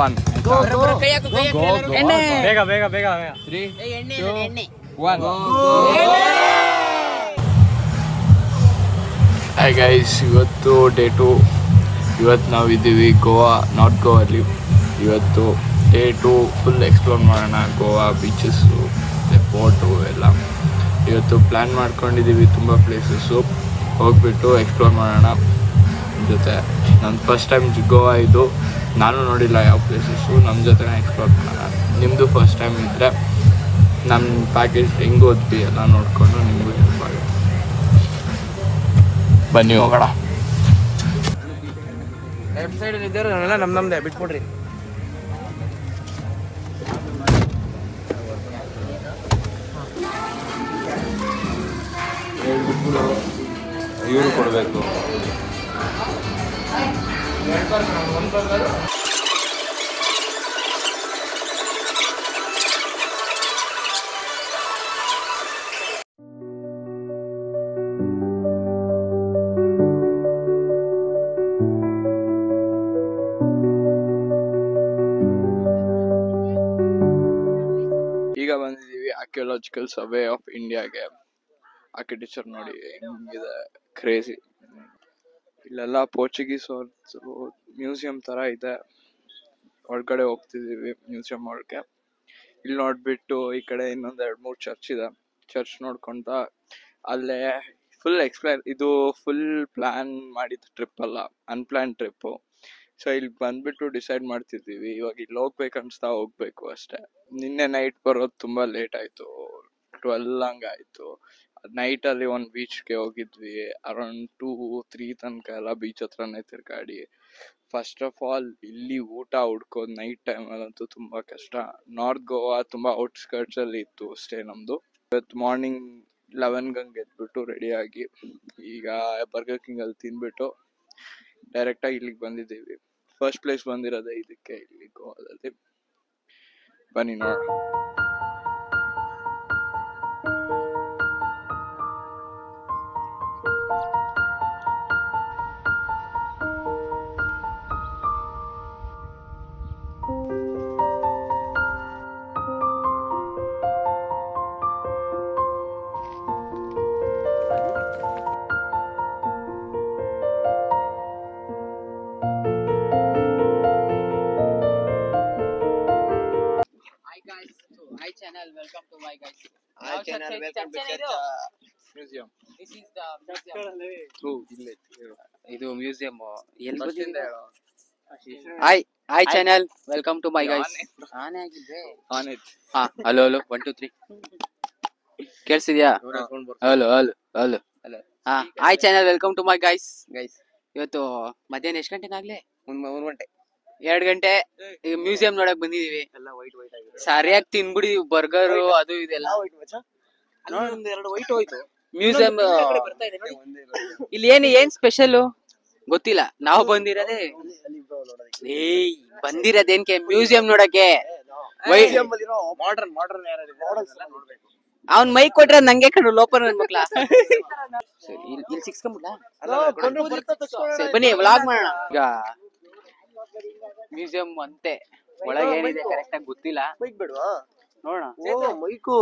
1 go ಬೇಗ 3 2 1 Hi guys, ಇವತ್ತು day 2. ಇವತ್ತು ನಾವು ಇದ್ದೀವಿ ಗೋವಾ, ನಾರ್ತ್ ಗೋವಾಲಿ. ಇವತ್ತು ಡೇ 2 ಫುಲ್ ಎಕ್ಸ್ಪ್ಲೋರ್ ಮಾಡೋಣ. ಗೋವಾ ಬೀಚಸ್ಸು ಮತ್ತು ಫೋರ್ಟು ಎಲ್ಲ ಇವತ್ತು ಪ್ಲ್ಯಾನ್ ಮಾಡ್ಕೊಂಡಿದ್ದೀವಿ. ತುಂಬ ಪ್ಲೇಸಸ್ಸು ಹೋಗ್ಬಿಟ್ಟು ಎಕ್ಸ್ಪ್ಲೋರ್ ಮಾಡೋಣ. ಜೊತೆ ನನ್ನ ಫಸ್ಟ್ ಟೈಮ್ ಗೋವಾ ಇದು, ನಾನು ನೋಡಿಲ್ಲ ಯಾವ ಪ್ಲೇಸಸ್ಸು. ನಮ್ಮ ಜೊತೆ ಎಕ್ಸ್ಪ್ಲೋರ್ ಮಾಡೋಣ. ನಿಮ್ಮದು ಫಸ್ಟ್ ಟೈಮ್ ಇದ್ದರೆ ನಮ್ಮ ಪ್ಯಾಕೇಜ್ ಹೆಂಗೆ ಹೋದ್ವಿ ಎಲ್ಲ ನೋಡಿಕೊಂಡು ನಿಮಗೂ ಹೆಲ್ಪ್ ಆಗುತ್ತೆ. ಬನ್ನಿ ಹೋಗೋಣ. ಲೆಫ್ಟ್ ಸೈಡ್ ಇದ್ದಾರೆ ನಾವೆಲ್ಲ ನಮ್ದೇ ಬಿಟ್ಕೊಡ್ರಿ. ಇವರು ಕೊಡಬೇಕು. ಈಗ ಬಂದಿದ್ದೀವಿ ಆರ್ಕಿಯಾಲಜಿಕಲ್ ಸರ್ವೆ ಆಫ್ ಇಂಡಿಯಾಗೆ. ಆರ್ಕಿಟೆಕ್ಚರ್ ನೋಡಿ ಹೆಂಗಿದೆ, ಕ್ರೇಜಿ. ಇಲ್ಲೆಲ್ಲ ಪೋರ್ಚುಗೀಸ್ ಅವ್ರದ್ದು ಮ್ಯೂಸಿಯಂ ಥರ ಇದೆ. ಒಳಗಡೆ ಹೋಗ್ತಿದ್ದೀವಿ ಮ್ಯೂಸಿಯಂ ಒಳಗೆ. ಇಲ್ಲಿ ನೋಡ್ಬಿಟ್ಟು ಈ ಕಡೆ ಇನ್ನೊಂದು 2-3 ಚರ್ಚ್ ಇದೆ. ಚರ್ಚ್ ನೋಡ್ಕೊಂತ ಅಲ್ಲೇ ಫುಲ್ ಇದು ಫುಲ್ ಪ್ಲ್ಯಾನ್ ಮಾಡಿದ ಟ್ರಿಪ್ ಅಲ್ಲ, ಅನ್ಪ್ಲ್ಯಾನ್ ಟ್ರಿಪ್ಪು. ಸೊ ಇಲ್ಲಿ ಬಂದ್ಬಿಟ್ಟು ಡಿಸೈಡ್ ಮಾಡ್ತಿದ್ದೀವಿ. ಇವಾಗ ಇಲ್ಲಿ ಹೋಗ್ಬೇಕು ಅನ್ಸ್ತಾ ಹೋಗ್ಬೇಕು ಅಷ್ಟೇ. ನಿನ್ನೆ ನೈಟ್ ಬರೋದು ತುಂಬ ಲೇಟ್ ಆಯಿತು, 12 ಹಂಗಾಯಿತು. ನೈಟಲ್ಲಿ ಒಂದು ಬೀಚ್ಗೆ ಹೋಗಿದ್ವಿ. ಅರೌಂಡ್ 2-3 ತನಕ ಎಲ್ಲ ಬೀಚ್ ಹತ್ರನೇ ತಿರ್ಗಾಡಿ. ಫಸ್ಟ್ ಆಫ್ ಆಲ್ ಇಲ್ಲಿ ಊಟ ಹುಡ್ಕೋದು ನೈಟ್ ಟೈಮಲ್ಲಂತೂ ತುಂಬ ಕಷ್ಟ. ನಾರ್ತ್ ಗೋವಾ ತುಂಬ ಔಟ್ಸ್ಕರ್ಟ್ಸಲ್ಲಿ ಇತ್ತು ಸ್ಟೇ ನಮ್ಮದು. ಇವತ್ತು ಮಾರ್ನಿಂಗ್ 11 ಹಂಗೆ ಎದ್ಬಿಟ್ಟು ರೆಡಿಯಾಗಿ ಈಗ ಬರ್ಗರ್ ಕಿಂಗಲ್ಲಿ ತಿಂದ್ಬಿಟ್ಟು ಡೈರೆಕ್ಟಾಗಿ ಇಲ್ಲಿಗೆ ಬಂದಿದ್ದೀವಿ. ಫಸ್ಟ್ ಪ್ಲೇಸ್ ಬಂದಿರೋದೇ ಇದಕ್ಕೆ, ಇಲ್ಲಿ ಗೋವಾದಲ್ಲಿ. ಬನ್ನಿ ನೋಡೋಣ. Hi channel, welcome to my guys. Hi channel, welcome to museum. This is the museum. ಇದು museum. Hi channel, welcome to my guys. ನಾನೇ ಆಗಿದ್ದೆ. ಹಾ ಹಲೋ 1 2 3 ಕೇಳಿಸಿದ್ಯಾ? ಹಲೋ ಹಾ hi channel, welcome to my guys. ಇವತ್ತು ಮಧ್ಯಾಹ್ನ ಎಷ್ಟು ಗಂಟೆನಾಗ್ಲೇ? 1 ಗಂಟೆ 2 ಗಂಟೆ ಈಗ ಮ್ಯೂಸಿಯಂ ನೋಡಕ್ ಬಂದಿದೀವಿ. ಸರಿಯಾಗಿ ತಿನ್ಬಿಡಿದೀವಿ ಬರ್ಗರ್ ಅದು ಇದೆಲ್ಲ. ಮ್ಯೂಸಿಯಂ ಇಲ್ಲಿ ಏನ್ ಸ್ಪೆಷಲ್ ಗೊತ್ತಿಲ್ಲ. ನಾವು ಬಂದಿರೋದೇನ್ಕೆ ಮ್ಯೂಸಿಯಂ ನೋಡಕ್ಕೆ. ಅವ್ನ್ ಮೈಕ್ ಕೊಟ್ರೆ ನಂಗೆ ಕಣ್ಣು ಲೋಪರ್ ನನ್ ಮಕ್ಳ. ಇಲ್ಲಿ ಸಿಕ್ಸ್ಕೊಂಬಿಡ್ಲಾ? ಬನ್ನಿ ವ್ಲಾಗ್ ಮಾಡೋಣ. ಈಗ ಮ್ಯೂಸಿಯಂ ಅಂತೆ, ಒಳಗೆ ಏನಿದೆ ಕರೆಕ್ಟ್ ಆಗಿ ಗೊತ್ತಿಲ್ಲ, ನೋಡೋಣ. ಮೈಕು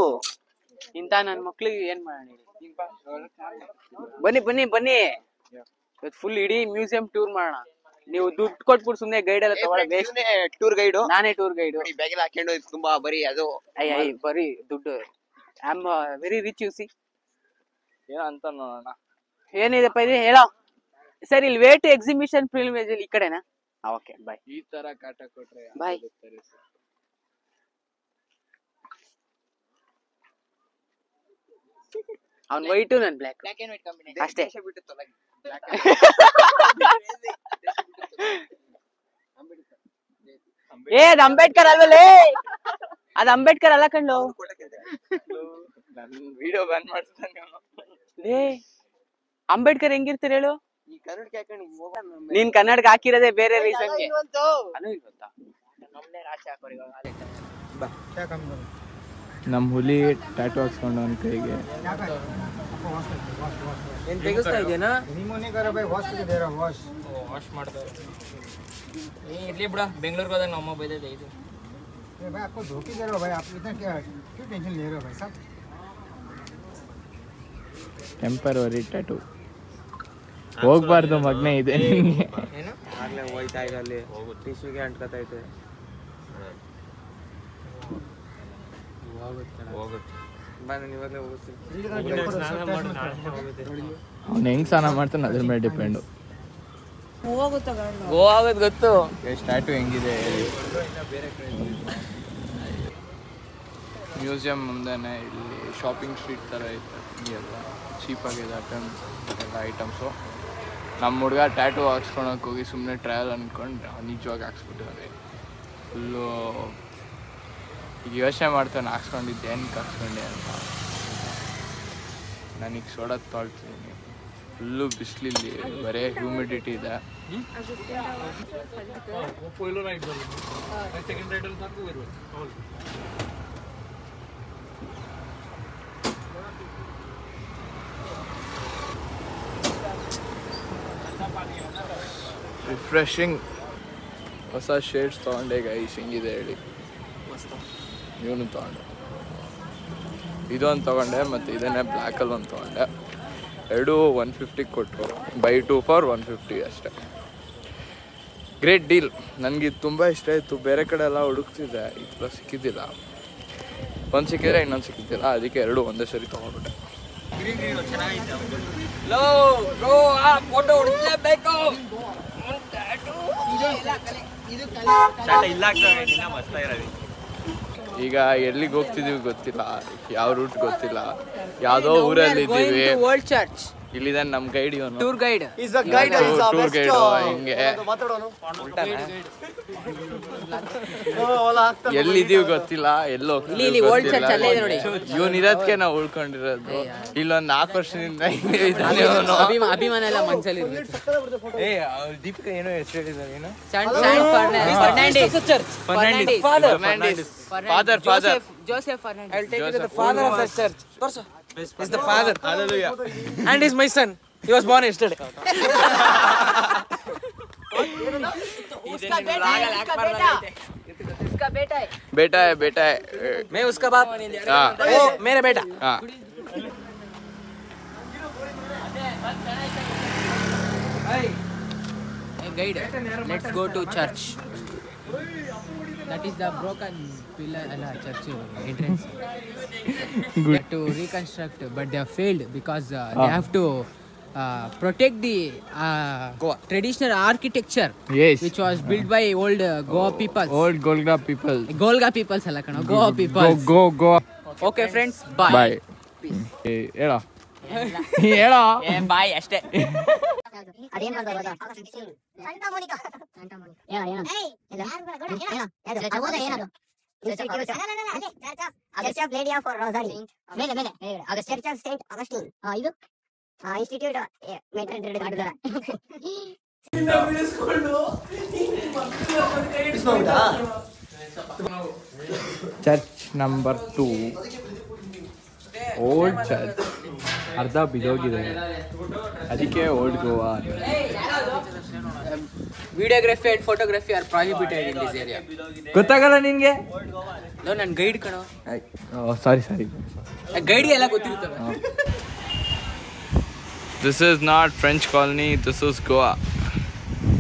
ಇಂತ ನನ್ ಮಕ್ಳಿಗೆ ಏನ್ ಮಾಡೋಣ. ಬನ್ನಿ ಇವತ್ತು ಫುಲ್ ಇಡೀ ಮ್ಯೂಸಿಯಂ ಟೂರ್ ಮಾಡೋಣ. ನೀವು ದುಡ್ಡು ಕೊಟ್ಬಿಟ್ಟು ಸುಮ್ನೆ ಗೈಡ್ ಎಲ್ಲ ತಗೊಳ್ಳೋದು. ಟೂರ್ ಗೈಡ್ ನಾನೇ ಟೂರ್ ಗೈಡ್. ಬ್ಯಾಗೆಲ್ಲ ಹಾಕೊಂಡು ತುಂಬಾ ಬರೀ ಅದು ಬರೀ ದುಡ್ಡು. I am very rich U C. ಏನೋ ಅಂತ ನೋಡೋಣ. ಏನಿದೆಪ್ಪ ಇದು ಹೇಳೋ. ಸರ್ ಇಲ್ಲಿ ವೇಟ್ ಎಕ್ಸಿಬಿಷನ್ ಫಿಲ್ಮ್ ಈ ಕಡೆನಾ? Okay bye. ಈ ತರ ಕಾಟ ಕೊಟ್ರೆ ಬಾಯ್. ಅವ್ನ್ ವೈಟು ನನ್ ಬ್ಲ್ಯಾಕ್ ಅಷ್ಟೇ. ಅದ್ ಅಂಬೇಡ್ಕರ್ ಅಲ್ವಲ್ಲೇ? ಅದ್ ಅಂಬೇಡ್ಕರ್ ಅಲ್ಲ ಕಣ್ಣು. ವಿಡಿಯೋ ಬ್ಯಾನ್ ಮಾಡ್ತಾನೆ. ಅಂಬೇಡ್ಕರ್ ಹೆಂಗಿರ್ತೀರ ಹೇಳು? ನೀನ್ ಕನ್ನಡಕ್ಕೆ ಹಾಕಿರೋದೇ ಬೇರೆ ರೀಸನ್ಗೆ. ನಮ್ಮ ಹುಲಿ ಟ್ಯಾಟೂ ಹಾಕ್ಸ್ಕೊಂಡು ಅವನ ಕೈಗೆ. ಏನ್ ತೆಗಿಸ್ತಾ ಇದೆನಾ? ವಾಶ್ ಮಾಡ್ತಾರೆ. इडली बुढ़ा बेंगलोर को नॉर्मल बजे दे दे भाई आपको धोखे दे रहे हो भाई, आप इतना क्यों टेंशन ले रहे हो भाई साहब? ಟೆಂಪರರಿ ಟ್ಯಾಟೂ ಹೋಗ್ಬಾರ್ದು ಮಗ್ನೆ ಇದೆ ನಿನ್ಗೆ. ಆಗ್ಲೇ ಹೋಯ್ತಾ ಇದೆ ಅಲ್ಲಿ ಟಿಶ್ಯೂಗೆ ಅಂಟ್ಕೊತೈತೆ. ಹೋಗುತ್ತೆ ಬನ್ನಿ ಇವಾಗಲೇ ಹೋಗ್ತೀನಿ. ಅವ್ನು ಹೆಂಗ್ ಸ್ನಾನ ಮಾಡ್ತಾನೆ ಅದ್ರ ಮೇಲೆ ಡಿಪೆಂಡು. ಗೋವಾ ಆಗೋದು ಗೊತ್ತು. ಟ್ಯಾಟೂ ಹೆಂಗಿದೆ ಹೇಳಿ. ಮ್ಯೂಸಿಯಂ ಮುಂದೆನೆ ಇಲ್ಲಿ ಶಾಪಿಂಗ್ ಸ್ಟ್ರೀಟ್ ಥರ ಐತೆ. ಎಲ್ಲ ಚೀಪಾಗಿದೆ ಎಲ್ಲ ಐಟಮ್ಸು. ನಮ್ಮ ಹುಡುಗ ಟ್ಯಾಟೂ ಹಾಕ್ಸ್ಕೊಳಕ್ಕೆ ಹೋಗಿ ಸುಮ್ಮನೆ ಟ್ರಯಲ್ ಅಂದ್ಕೊಂಡು ನಿಜವಾಗಿ ಹಾಕ್ಸ್ಬಿಟ್ಟಿದ್ದಾನೆ. ಫುಲ್ಲು ಈಗ ಯೋಚನೆ ಮಾಡ್ತಾನೆ ಹಾಕ್ಸ್ಕೊಂಡಿದ್ದೆ ಏನಕ್ಕೆ ಹಾಕ್ಸ್ಕೊಂಡೆ ಅಂತ. ನನಗೆ ಸೋಡೋದು ತೊಳ್ತಿದ್ದೀನಿ. ಫುಲ್ಲು ಬಿಸಿಲಿಲ್ಲಿ ಬರೀ ಹ್ಯೂಮಿಡಿಟಿ ಇದೆ. ರಿಫ್ರೆಶಿಂಗ್. ಹೊಸ ಶೇಡ್ಸ್ ತೊಗೊಂಡೆ ಗೈಸ್, ಹೆಂಗಿದೆ ಹೇಳಿ. ಇವನು ತೊಗೊಂಡೆ, ಇದೊಂದು ತೊಗೊಂಡೆ ಮತ್ತು ಇದನ್ನೇ ಬ್ಲ್ಯಾಕಲ್ಲಿ ಒಂದು ತೊಗೊಂಡೆ. ಎರಡೂ 150 ಕೊಟ್ಟರು. ಬೈ 2 ಫಾರ್ 150 ಅಷ್ಟೇ. Great deal. ನನಗಿದು ತುಂಬ ಇಷ್ಟ ಆಯಿತು. ಬೇರೆ ಕಡೆ ಎಲ್ಲ ಹುಡುಕ್ತಿದ್ದೆ, ಈ ಥರ ಸಿಕ್ಕಿದ್ದಿಲ್ಲ. ಒಂದು ಸಿಕ್ಕಿದ್ರೆ ಇನ್ನೊಂದು ಸಿಕ್ಕಿದ್ದಿಲ್ಲ, ಅದಕ್ಕೆ ಎರಡು ಒಂದೇ ಸರಿ ತೊಗೊಂಡ್ಬಿಟ್ಟೆ. ಫೋಟೋ ಹೊಡಿಲೇಬೇಕು. ಈಗ ಎಲ್ಲಿಗೆ ಹೋಗ್ತಿದೀವಿ ಗೊತ್ತಿಲ್ಲ, ಯಾವ ರೂಟ್ ಗೊತ್ತಿಲ್ಲ, ಯಾವುದೋ ಊರಲ್ಲಿ ಇದ್ದೀವಿ. World church. ಇಲ್ಲಿದೆ ನಮ್ಮ ಗೈಡ್, ಇವನು ಟೂರ್ ಗೈಡ್. Tour guide. ಹಿಂಗೆ ಎಲ್ಲಿದೀವಿ ಗೊತ್ತಿಲ್ಲ, ಎಲ್ಲೋ ಇವನ್ ಇರೋದಕ್ಕೆ ನಾವು ಉಳ್ಕೊಂಡಿರೋದು. ಇಲ್ಲೊಂದು 4 ವರ್ಷದಿಂದ ಅಭಿಮಾನ ಎಲ್ಲ ಮನ್ಸಲ್ಲಿ ದೀಪಿಕಾ ಏನೋ ಹೆಸರು ಹೇಳಿದಾರೆ. ಏನು father Joseph Fernandes. Father of the church. Is the father. Hallelujah. And he's my son. He was born yesterday. उसका बेटा है, उसका बेटा है. बेटा है, बेटा है. मैं उसका बाप. हाँ. वो मेरा बेटा. हाँ. Hey guide, let's go to church. That is the broken pillar, church entrance. They have to reconstruct, but they have failed because they have to protect the traditional architecture, Yes. which was built by old Goa peoples. Old Golga people. Golga peoples ಅಲ್ಲ ಕಣೋ, Goa peoples. Go. Okay friends, bye. Bye. ಹೇಳೋ ಹೇಳೋ. Bye ಅಷ್ಟೇ. ಅದೇನ್ ಮಾಡ್ದ ಗೊತ್ತಾ? ಸಂತಾ ಮೋನಿಕಾ. ಏನೋ ಏನದು? Church of Lady of Rosary. ಮೇಲೆ Church of Saint Augustine. ಇದು institute church number 2. Old church ಅರ್ಧ ಬಿದೋಗಿದೆ, ಅದಕ್ಕೆ old Goa. Videography and photography are prohibited in this area. ಗೊತ್ತಾಗಲ್ಲ ನಿನ್ಗೆ? ನನ್ನ ಗೈಡ್ ಕಣೋ. ಸಾರಿ ಗೈಡ್ಗೆ ಎಲ್ಲ ಗೊತ್ತಿರ್ತವೆ. This is not French colony, this is Goa.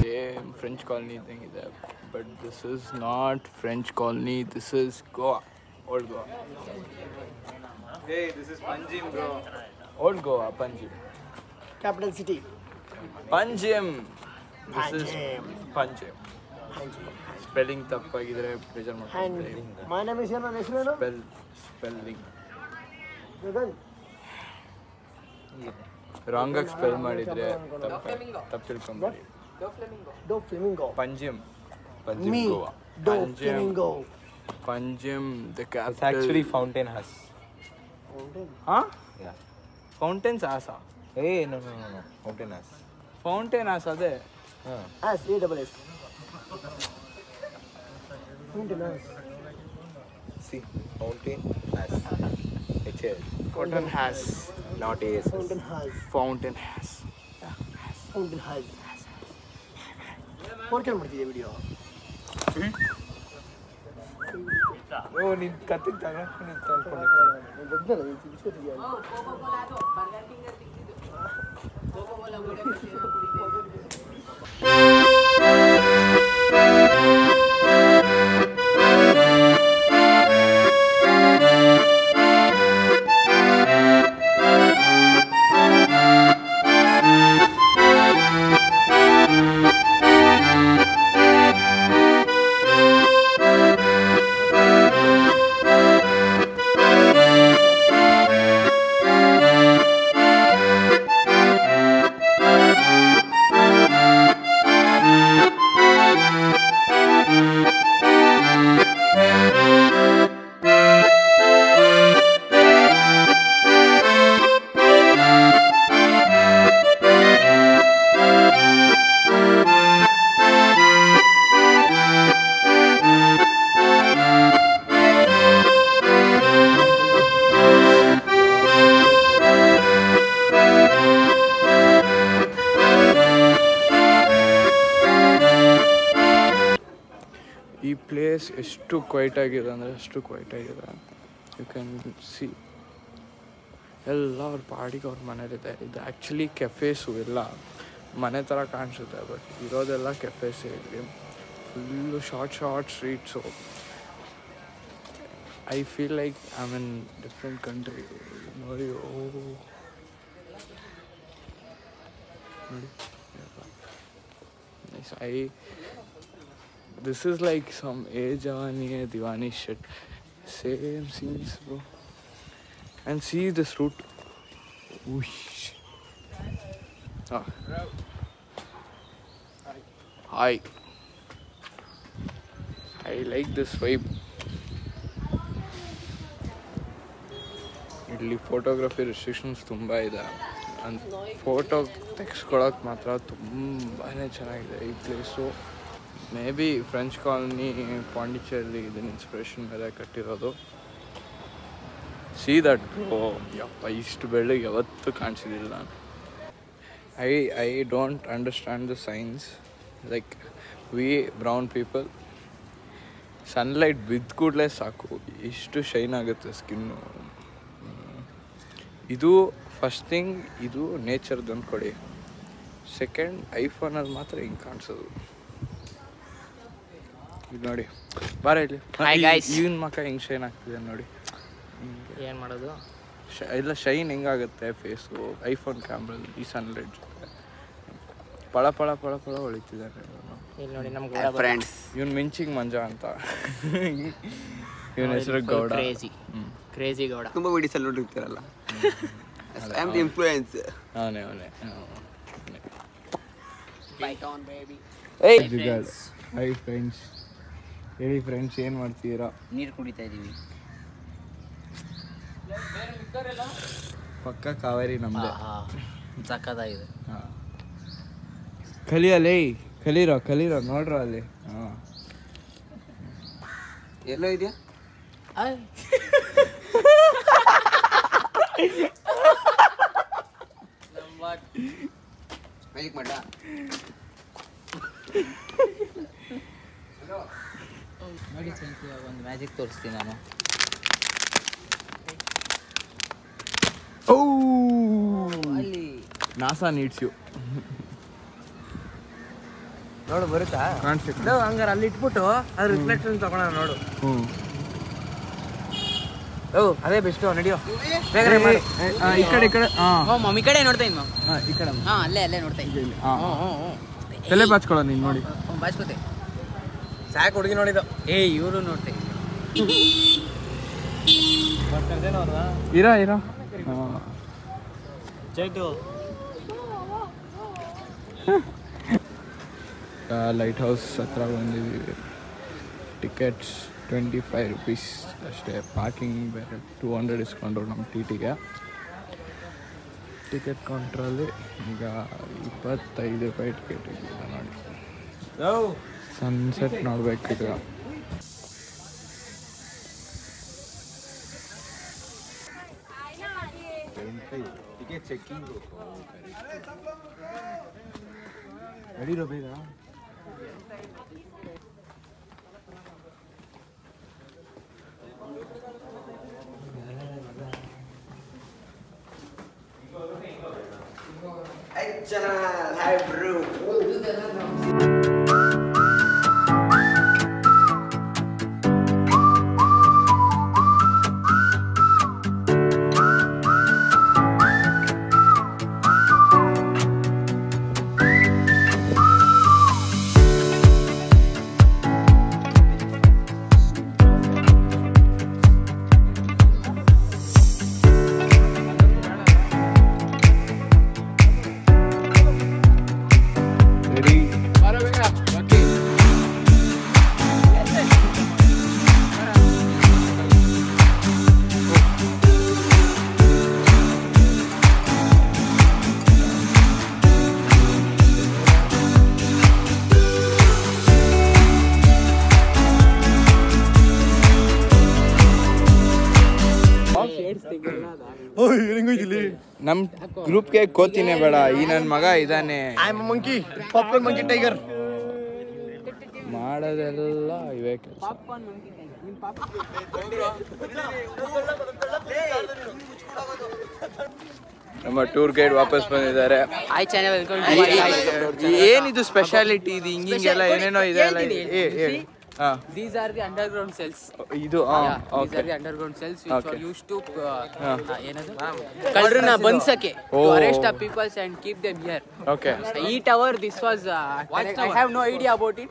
Same French colony thing is there, but this is not French colony, this is Goa. Old Goa. Hey, this is Panjim, bro. Old Goa, Panjim. Capital city. Panjim. This is Panjim. Spelling ತಪ್ಪಾಗಿದ್ರೆ ಬೇಜಾರು ಮಾಡ್ತೀನಿ. My name is ನನ್ನ ಹೆಸರೇನು? Spelling. Wrong ಆಗಿ spell ಮಾಡಿದ್ರೆ ತಪ್ಪು ತಿಳ್ಕೊಂಬೇಡಿ. Do Flamingo. Panjim Goa. Do Flamingo. Panjim, the capital. It's actually Fountain House. Huh? Yeah. Fountains Asa. Hey, no. Fountain House. Fountain Asa ಅದೇ. S A double S. Fountain House. See, Fountain House. H-A. Fountain has. Not A-S. Fountain House. Fountain has. Fountain House. Phone ಮಾಡ್ತಿದ್ದೆ video ನೀನು ಕತ್ತಿಗೆ ತಗೊಂಡು ಈ place ಎಷ್ಟು quite ಆಗಿದೆ ಅಂದರೆ ಅಷ್ಟು quite ಆಗಿದೆ. ಯು ಕ್ಯಾನ್ ಸಿ ಎಲ್ಲ ಅವ್ರ ಪಾಡಿಗೆ ಅವ್ರ ಮನೇಲಿದೆ. ಇದು ಆ್ಯಕ್ಚುಲಿ ಕೆಫೇಸು ಎಲ್ಲ ಮನೆ ಥರ ಕಾಣಿಸುತ್ತೆ, ಬಟ್ ಇರೋದೆಲ್ಲ ಕೆಫೇಸೇ ಇಲ್ಲಿ. Full short streets. I feel like I mean different country. ನೋಡಿ ನೋಡಿ this is like some Jawani Hai Diwani shit. Same scenes, bro. And see this route. Whoosh. Hi. I like this vibe. ಇಲ್ಲಿ photography restrictions ತುಂಬ ಇದೆ. Photo ತೆಗೆಸ್ಕೊಳಕ್ಕೆ ಮಾತ್ರ ತುಂಬಾ ಚೆನ್ನಾಗಿದೆ ಈ place. May be French colony Pondicherry ಇದನ್ನ ಇನ್ಸ್ಪಿರೇಷನ್ ಮೇಲೆ ಕಟ್ಟಿರೋದು. ಸಿ ದಟ್ ಯಪ್ಪ, ಇಷ್ಟು ಬೆಳ್ಳಗೆ ಯಾವತ್ತೂ ಕಾಣಿಸಿದಿಲ್ಲ ನಾನು. I don't understand the science. Like we brown people sunlight ಬಿದ್ದ ಕೂಡಲೇ ಸಾಕು ಇಷ್ಟು ಶೈನ್ ಆಗುತ್ತೆ ಸ್ಕಿನ್ನು. ಇದು ಫಸ್ಟ್ ಥಿಂಗ್, ಇದು ನೇಚರ್ದು ಅಂದ್ಕೊಡಿ. ಸೆಕೆಂಡ್, ಐಫೋನಲ್ಲಿ ಮಾತ್ರ ಹಿಂಗೆ ಕಾಣಿಸೋದು. ಇದು ನೋಡಿ, ಬಾರ ಇಲ್ಲಿ ಇವನ್ ಮಕ್ಕ ಹೆಂಗೆ ಶೈನ್ ಆಗ್ತಿದೆ ನೋಡಿ. ಏನು ಮಾಡೋದು? ಇಲ್ಲ, ಶೈನ್ ಹೆಂಗಾಗುತ್ತೆ ಫೇಸು ಐಫೋನ್ ಕ್ಯಾಮ್ರಲ್ಲಿ ಈ ಸನ್ಲೈಟ್ ಜೊತೆ ಪಳ ಪಳ ಪಳ ಪಳ ಹೊಳಿತಿದ್ದಾನೆ. ಇಲ್ಲಿ ನೋಡಿ ನಮ್ಗೆ ಫ್ರೆಂಡ್ಸ್, ಇವನ್ ಮಿಂಚಿಂಗ್ ಮಂಜ ಅಂತ. ಇವನ ಹೆಸರು ಗೌಡ. ಕ್ರೇಜಿ ಗೌಡ. ತುಂಬ ವಿಡಿಯೋಸಲ್ಲಿ ನೋಡಿರ್ತೀರಲ್ಲ, ಐ ಆಮ್ ದಿ ಇನ್ಫ್ಲೂಯೆನ್ಸ್. ಅವನೇ ಹೈ ಫ್ರೆಂಡ್ಸ್. ಹೇಳಿ ಫ್ರೆಂಡ್ಸ್, ಏನು ಮಾಡ್ತೀರಾ? ನೀರು ಕುಡಿತಾ ಇದೀವಿ. ಪಕ್ಕ ಕಾವೇರಿ ನಮ್ದೆ. ಸಕ್ಕತ್ತಾಗಿದೆ. ಹಾಂ, ಕಲಿಯಲೇ, ಕಲೀರೋ ನೋಡ್ರ ಅಲ್ಲಿ. ಹಾಂ, ಎಲ್ಲೋ ಇದೆಯಾ? ಮ್ಯಾಜಿಕ್ ಮಾಡ. ನೋಡಿ ಒಂದು ಮ್ಯಾಜಿಕ್ ತೋರಿಸ್ತೀನಿ ನಾನು. ಅಲ್ಲಿ ನಾಸಾ ನೀಡ್ಸ್ ಯು. ನೋಡು ಬರುತ್ತಾ? ಕಾಣಿಸ್ತು. ಹಂಗಾರೆ ಅಲ್ಲಿ ಇಟ್ಬಿಟ್ಟು ಅದ್ರ ರಿಫ್ಲೆಕ್ಷನ್ ತಗೊಳ ನೋಡು. ಅದೇ ಬೆಸ್ಟ್. ನಡಿಯೋ ಈ ಕಡೆ ಮಮ್ಮಿ ಕಡೆ ನೋಡ್ತಾ ಇದ್ದೀನಿ. ಈ ಕಡೆ ಅಲ್ಲೇ ನೋಡ್ತಾ ಇದ್ದೀನಿ. ತಲೆ ಬಾಚ್ಕೊಳ್ಳೋ ನೀನು ನೋಡಿ. ಬಾಚ್ಕೋತೆ ಸಾಕು ಹುಡುಗಿ ನೋಡಿದ್ದು. ಇವರು ನೋಡ್ತಾ ಇರೋ ಲೈಟ್ ಹೌಸ್ ಹತ್ರ ಬಂದಿದ್ದೀವಿ. ಟಿಕೆಟ್ಸ್ 25 rupees ಅಷ್ಟೇ. ಪಾರ್ಕಿಂಗ್ ಬೇರೆ 200 ಇಸ್ಕೊಂಡ್ರು ನಮ್ಮ ಟಿಟಿಗೆ. ಟಿಕೆಟ್ ಕೌಂಟ್ರಲ್ಲಿ ಈಗ 25 ರೂಪಾಯಿ ಟಿಕೆಟ್ ಇದೆ ನೋಡಿ. ಸನ್ಸೆಟ್ ನೋಡ್ಬೇಕೀಗ. ಟಿಕೆಟ್ ಚೆಕಿಂಗ್ ನಡೀರೋ ಬೇಗ. Hi bro. ನಮ್ ಗ್ರೂಪ್ಗೆ ಕೋತಿನೇ ಬೇಡ, ಈ ನನ್ನ ಮಗ ಇದಾನೆ. ಮಂಕಿ ಪಾಪ್ಕಾರ್ನ್ ಮಂಕಿ ಟೈಗರ್ ಮಾಡೋದೆಲ್ಲ ಇವೇ ಕೆಲಸ. ನಮ್ಮ ಟೂರ್ ಗೈಡ್ ವಾಪಸ್ ಬಂದಿದ್ದಾರೆ. Hi channel welcome. ಏನಿದು ಸ್ಪೆಷಾಲಿಟಿ? ಇದು ಹಿಂಗೆಲ್ಲ ಏನೇನೋ ಇದೆ ಅಲ್ಲ. These are the underground cells. ಇದು These are the underground cells which were used to ಕಳ್ಳರನ್ನ ಬಂಧಿಸಕ್ಕೆ, to arrest the people and keep them here. Okay. ಈ tower, this was I have no idea about it.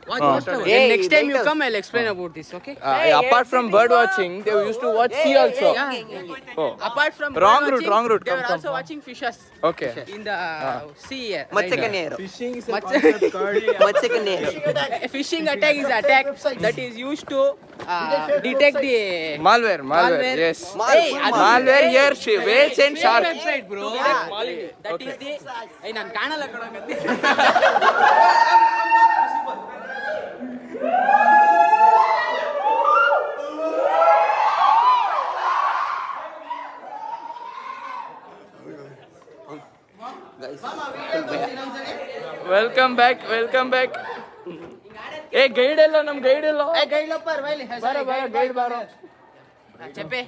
Next time you come, I'll explain about this. Okay. Apart from bird watching, they used to watch sea also. Apart from wrong watching, route. they were also watching fishes. Okay. In the sea. ಮತ್ಸ್ಯಕನ್ಯರು. Fishing is ಮತ್ಸ್ಯಕನ್ಯರು. Fishing attack is attack that is used to detect the malware. Yes. Malware here, whales and sharks. website, bro. That is the ನಾನು ಕಾಣಲ್ಲ ಕಣಕ್ಕೆ. Welcome back. ಏ guide ಎಲ್ಲ, ನಮ್ guide ಎಲ್ಲ. Guide ಬಾರೋ. Chepe.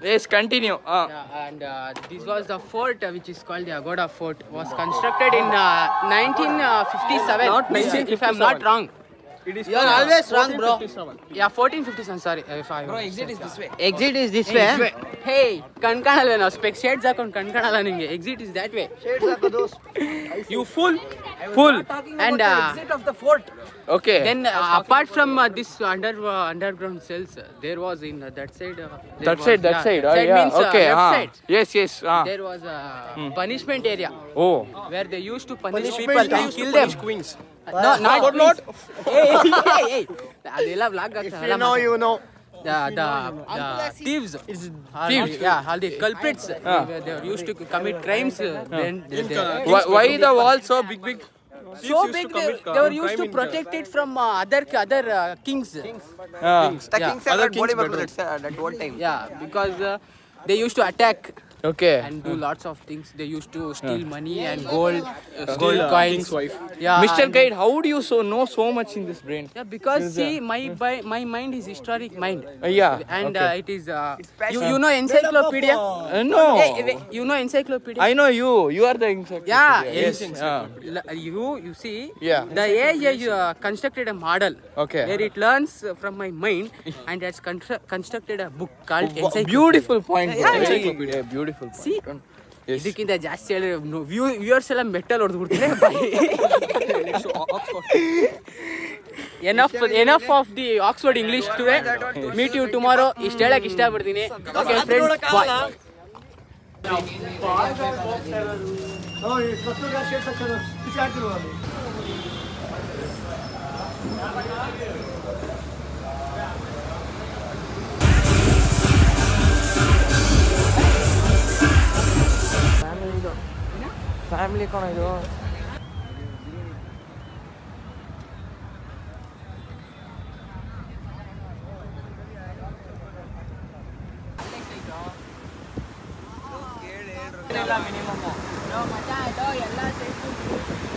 Yes, continue. And this was the fort which is called the Agoda Fort. Was constructed in 1957. If I'm not wrong. You are always wrong, bro. Yeah, 1457. Sorry, if I. Bro, exit is this way. Exit is this way. Hey, kankanala na spec shades hakond kankanala ninge. Exit is that way. Shades hakodu. You fool. And Exit of the fort. Okay. then apart from this underground cells, there was in that side. That side. Oh, Side yeah. means Okay. left side. Yes. There was a punishment area Oh. where they used to punish people and kill them. Queens. No, not queens. Hey. Adella vlog If you know, you know. the thieves. All the culprits. They were used to commit crimes. Why the wall so big? So big, they were used to protect it from other kings. The kings are not body builders at that old time. Yeah, because they used to attack Okay. and do lots of things. They used to steal money and gold coins. Yeah, Mr. Guide, how do you know so much in this brain? Yeah, because see, my mind is historic mind. Yeah. And okay. it is you know encyclopedia. No. Hey, you know encyclopedia. I know you. You are the encyclopedia. Yeah. Yes. You see. Yeah. The AI constructed a model. Okay. Where it learns from my mind, and has constructed a book called encyclopedia. Beautiful point. Yeah. Encyclopedia. Beautiful point. See. Yes. ಇದಕ್ಕಿಂತ ಜಾಸ್ತಿ ಹೇಳಿ viewers ಎಲ್ಲ metal ಹೊಡೆದು ಬಿಡ್ತೀನಿ. enough of the Oxford English today. Meet you tomorrow. ಇಷ್ಟ ಹೇಳಕ್ ಇಷ್ಟ ಪಡ್ತೀನಿ. Okay friends, bye. ಫ್ಯಾಮಿಲಿ ಕಣ ಇದು. ಮಿನಿಮಮ್ ಎಲ್ಲ